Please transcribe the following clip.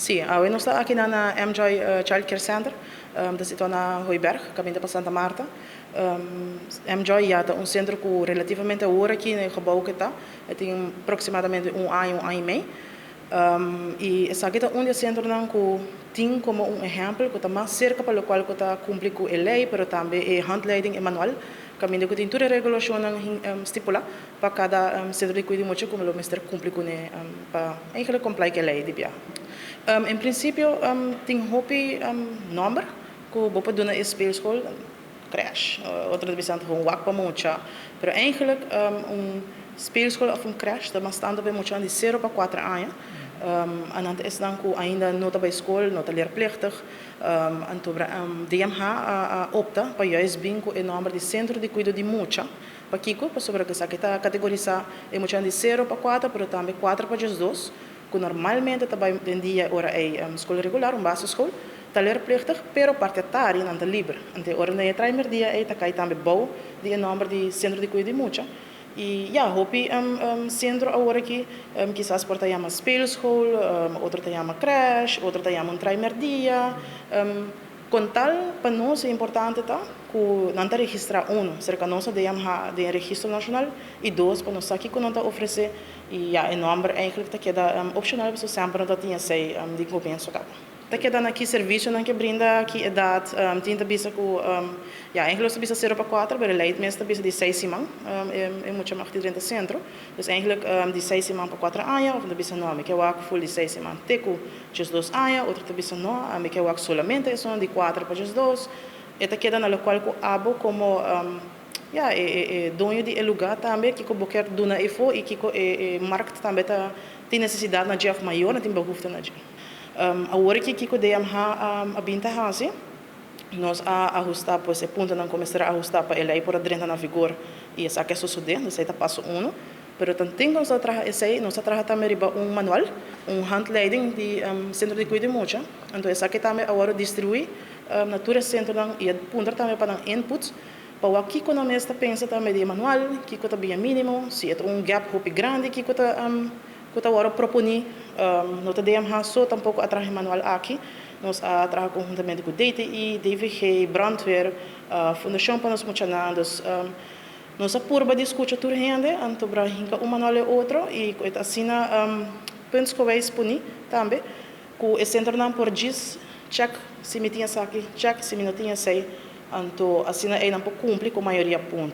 Sim, nós estamos aqui na MJoy Child Care Center, da cidade na Hooiberg, caminho para Santa Marta. MJoy é um centro que relativamente agora aqui no gebouw que está, tem aproximadamente um ano e meio. E essa aqui é um centro que tem como exemplo que está mais cerca para o qual está cumprir com a lei, mas também a handleiding e manual. Caminho que tem toda a regulação estipulada para cada centro de cuidado muito como o mestre cumprir com para eigenlijk comply com a lei de em princípio tem hobby number que vou poder na speelschool crash outra vez gewoon wak para mucha pero eigenlijk speelschool of crash está bastante bem muito de 0 para 4 anos en dan is dan que ainda nota bij school nota leerplichtig en toen DMH opta para juist bem com o número de centro de cuidado de mucha para Kiko para sobre que está categorizar é muito de 0 para 4 pero também 4 para 2 que normalmente também dia ora é escola regular basisschool está leerplichtig pero partitário não está livre então ora na primeiro dia é tá cai também bom de número de centro de cuidado de mucha e hopi centro agora aqui quizás por chama speelschool outro chama crash outro chama primeiro dia com tal para nós é importante tá que não está registrar cerca nós de registro nacional e dois para nós aqui que não está oferecer e é número eigenlijk tá queda opcional para sempre não tinha sei de governo cá tá queda aqui serviço não que brinda aqui idade tinta bisa com eigenlijk is bisa 0 para 4 maar leidt meestal bisa de 6 maand é muito mais de 30 centro dus eigenlijk de 6 maand para 4 anos of de bisa não me que eu full de 6 maand teco just 2 anos outro de bisa não me que eu solamente são de 4 para just 2 e tá queda na local com abo como dono de lugar também que como quer dona efo e que markt também tá tem necessidade na dia maior, tem behoefte na dia agora que Kiko DMH a binta hasi nós ajustar pois esse ponto não começar a ajustar para ele aí por dentro na vigor e essa que é suceder nós aí tá passo 1 pero também nós trabalha esse aí nós trabalha também riba manual handleiding de centro de cuidado mucha então essa que também agora distribui na tura centro não e ponto também para inputs para o que quando nós está pensa também de manual que está bem mínimo se é gap hope grande que está que agora propõe não DMH só tampouco atrás manual aqui nós trabalhamos conjuntamente com DTI, DVG, brandweer, fundação para nós funcionários nós apurba discutir tudo rende então para hinca manual é outro e assim pontos que vai exponer também com o centro não por diz check se me tinha aqui check se me não tinha sei então assim é não cumpre com a maioria ponto